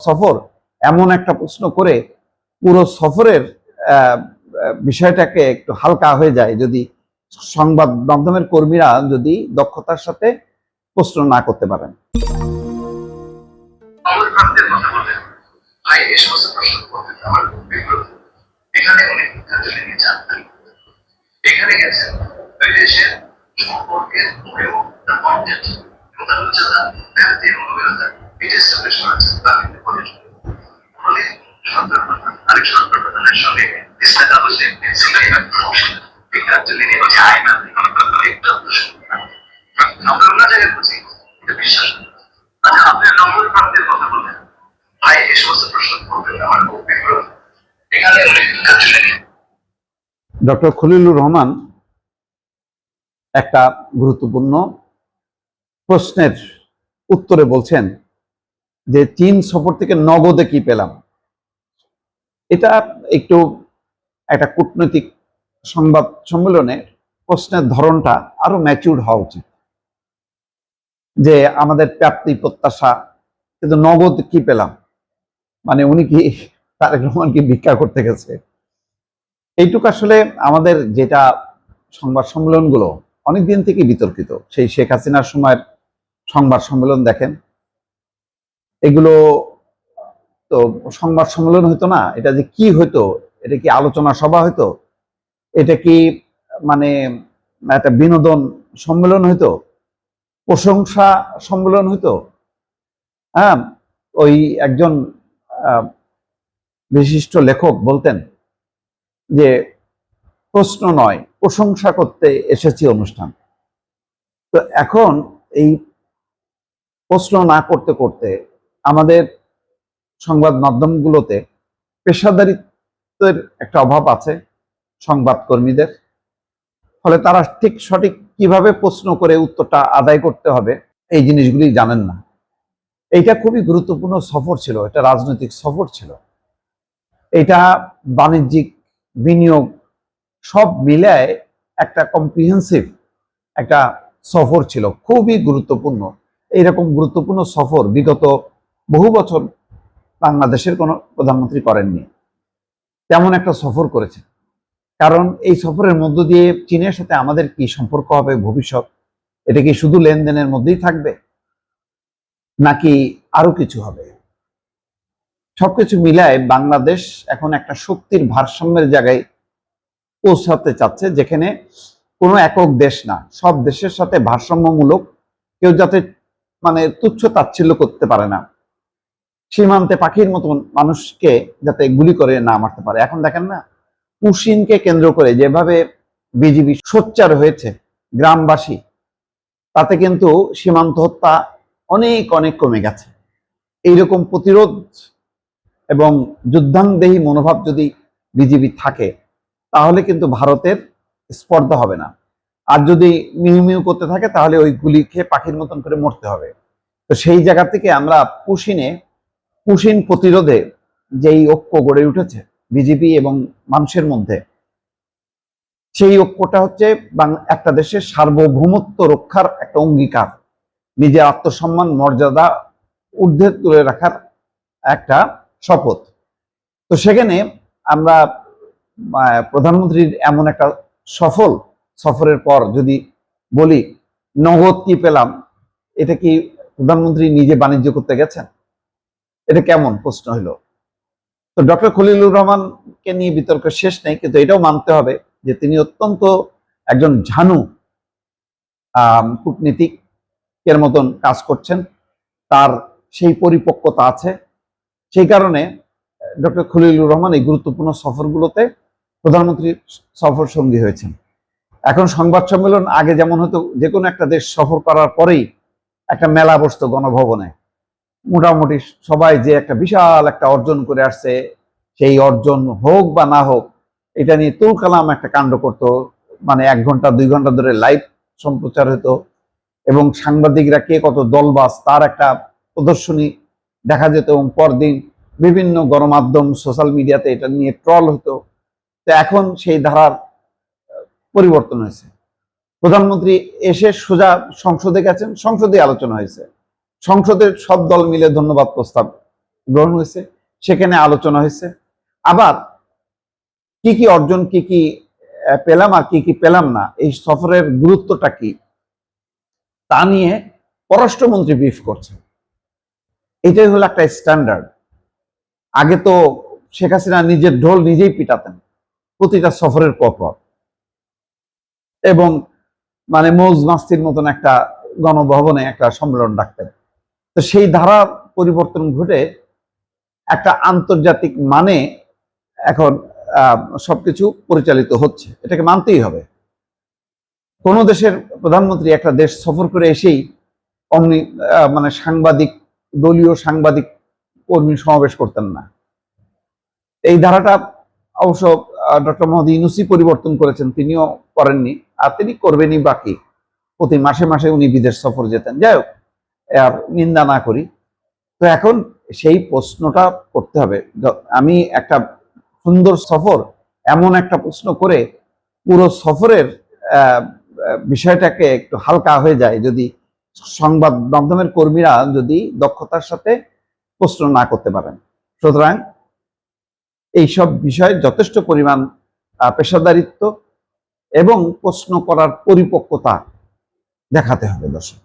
সফর এমন একটা প্রশ্ন করে পুরো সফরের বিষয়টাকে একটু হালকা হয়ে যায় যদি সংবাদ মাধ্যমের কর্মীরা যদি দক্ষতার সাথে প্রশ্ন না করতে পারেন। এখানে গেছেন ওই দেশের সম্পর্কের আরেক সরকার প্রধানের সঙ্গে যায় না আমরা অন্য জায়গায় বুঝি এটা বিশ্বাস আচ্ছা আপনি নম্বর প্রাপ্তির কথা বললেন ভাই এই সমস্ত প্রশ্ন করবেন আমার খুব বিব্রত এখানে ডক্টর খলিলুর রহমান একটা গুরুত্বপূর্ণ প্রশ্নের উত্তরে বলছেন যে চীন সফর থেকে নগদে কি পেলাম। এটা একটু একটা কূটনৈতিক সংবাদ সম্মেলনে প্রশ্নের ধরনটা আরো ম্যাচিউর হওয়া উচিত, যে আমাদের প্রাপ্তি প্রত্যাশা কিন্তু নগদ কি পেলাম, মানে উনি কি তারেক রহমান কি ভিক্ষা করতে গেছে? এইটুকু আসলে আমাদের যেটা সংবাদ সম্মেলনগুলো অনেকদিন থেকে বিতর্কিত, সেই শেখ হাসিনার সময়ের সংবাদ সম্মেলন দেখেন, এগুলো তো সংবাদ সম্মেলন হইতো না, এটা যে কি হইতো, এটা কি আলোচনা সভা হইতো, এটা কি মানে একটা বিনোদন সম্মেলন হইতো, প্রশংসা সম্মেলন হইতো? হ্যাঁ, ওই একজন বিশিষ্ট লেখক বলতেন যে প্রশ্ন নয়, প্রশংসা করতে এসেছি অনুষ্ঠান। তো এখন এই প্রশ্ন না করতে করতে আমাদের সংবাদ মাধ্যমগুলোতে পেশাদারিত্বের একটা অভাব আছে সংবাদ কর্মীদের, ফলে তারা ঠিক সঠিক কিভাবে প্রশ্ন করে উত্তরটা আদায় করতে হবে এই জিনিসগুলি জানেন না। এইটা খুবই গুরুত্বপূর্ণ সফর ছিল, এটা রাজনৈতিক সফর ছিল, এটা বাণিজ্যিক বিনিয়োগ সব মিলায় একটা কম্প্রিহেন্সিভ একটা সফর ছিল, খুবই গুরুত্বপূর্ণ। এইরকম গুরুত্বপূর্ণ সফর বিগত বহু বছর বাংলাদেশের কোনো প্রধানমন্ত্রী করেননি। তেমন একটা সফর করেছে, কারণ এই সফরের মধ্য দিয়ে চীনের সাথে আমাদের কি সম্পর্ক হবে ভবিষ্যৎ, এটা কি শুধু লেনদেনের মধ্যেই থাকবে নাকি আরো কিছু হবে? সবকিছু মিলায় বাংলাদেশ এখন একটা শক্তির ভারসাম্যের জায়গায় পৌঁছাতে চাচ্ছে, যেখানে কোনো একক দেশ না, সব দেশের সাথে ভারসাম্যমূলক, কেউ যাতে মানে তুচ্ছ তাচ্ছিল্য করতে পারে না, সীমান্তে পাখির মতন মানুষকে যাতে গুলি করে না মারতে পারে। এখন দেখেন না, পুশিনকে কেন্দ্র করে যেভাবে বিজিবি সোচ্চার হয়েছে গ্রামবাসী, তাতে কিন্তু সীমান্ত হত্যা অনেক অনেক কমে গেছে। এইরকম প্রতিরোধ এবং যুদ্ধাংদেহী মনোভাব যদি বিজিবি থাকে তাহলে কিন্তু ভারতের স্পর্ধা হবে না। আর যদি মিউ মিউ করতে থাকে তাহলে ওই গুলি খেয়ে পাখির মতন করে মরতে হবে। তো সেই জায়গা থেকে আমরা পুশিন প্রতিরোধে যেই ঐক্য গড়ে উঠেছে বিজেপি এবং মানুষের মধ্যে, সেই ঐক্যটা হচ্ছে একটা দেশের সার্বভৌমত্ব রক্ষার একটা অঙ্গীকার, নিজের আত্মসম্মান মর্যাদা ঊর্ধ্বে তুলে রাখার একটা শপথ। তো সেখানে আমরা প্রধানমন্ত্রীর এমন একটা সফরের পর যদি বলি নগদ কি পেলাম, এটা কি প্রধানমন্ত্রী নিজে বাণিজ্য করতে গেছেন? এটা কেমন প্রশ্ন হইল? তো ডক্টর খলিলুর রহমানকে নিয়ে বিতর্ক শেষ নেই, কিন্তু এটাও মানতে হবে যে তিনি অত্যন্ত একজন ঝানু কূটনীতিকের মতন কাজ করছেন, তার সেই পরিপক্কতা আছে। সেই কারণে ডক্টর খলিলুর রহমান এই গুরুত্বপূর্ণ সফরগুলোতে প্রধানমন্ত্রীর সফর সঙ্গী হয়েছেন। এখন সংবাদ সম্মেলন আগে যেমন হতো, যে কোনো একটা দেশ সফর করার পরেই একটা মেলা বসতো গণভবনে, মোটামুটি সবাই যে একটা বিশাল একটা অর্জন করে আসছে, সেই অর্জন হোক বা না হোক এটা নিয়ে তুলকালাম একটা কাণ্ড করতো, মানে 1 ঘন্টা 2 ঘন্টা ধরে লাইভ সম্প্রচার হতো এবং সাংবাদিকরা কে কত দলবাজ তার একটা প্রদর্শনী দেখা যেত, এবং পরদিন বিভিন্ন গণমাধ্যম সোশ্যাল মিডিয়াতে এটা নিয়ে ট্রল হতো। তো এখন সেই ধারার পরিবর্তন হয়েছে। প্রধানমন্ত্রী এসে সোজা সংসদে গেছেন, সংসদে আলোচনা হয়েছে, সংসদের সব দল মিলে ধন্যবাদ প্রস্তাব গ্রহণ হয়েছে, সেখানে আলোচনা হয়েছে। আবার কি কি অর্জন, কি কি পেলাম আর কি কি পেলাম না, এই সফরের গুরুত্বটা কি তা নিয়ে পররাষ্ট্রমন্ত্রী ব্রিফ করছে। এটাই হলো একটা স্ট্যান্ডার্ড। আগে তো শেখ হাসিনা নিজের ঢোল নিজেই পিটাতেন প্রতিটা সফরের পর, এবং মানে মৌজ মাস্তির মতন একটা গণভবনে একটা সম্মেলন ডাকতেন। তো সেই ধারা পরিবর্তন ঘটে একটা আন্তর্জাতিক মানে এখন সবকিছু পরিচালিত হচ্ছে, এটাকে মানতেই হবে। কোন দেশের প্রধানমন্ত্রী একটা দেশ সফর করে এসেই অমনি মানে সাংবাদিক, দলীয় সাংবাদিক কর্মী সমাবেশ করতেন না। এই ধারাটা অবশ্য ডক্টর মোহাম্মদ ইউনূসী পরিবর্তন করেছেন, তিনিও করেননি, আর তিনি করবেনই বাকি। প্রতি মাসে মাসে উনি বিদেশ সফর যেতেন। যাই হোক, আর নিন্দা না করি। তো এখন সেই প্রশ্নটা করতে হবে। আমি একটা সুন্দর সফর, এমন একটা প্রশ্ন করে পুরো সফরের বিষয়টাকে একটু হালকা হয়ে যায় যদি সংবাদ মাধ্যমের কর্মীরা যদি দক্ষতার সাথে প্রশ্ন না করতে পারেন। সুতরাং এইসব বিষয়ে যথেষ্ট পরিমাণ পেশাদারিত্ব এবং প্রশ্ন করার পরিপক্কতা দেখাতে হবে দর্শক।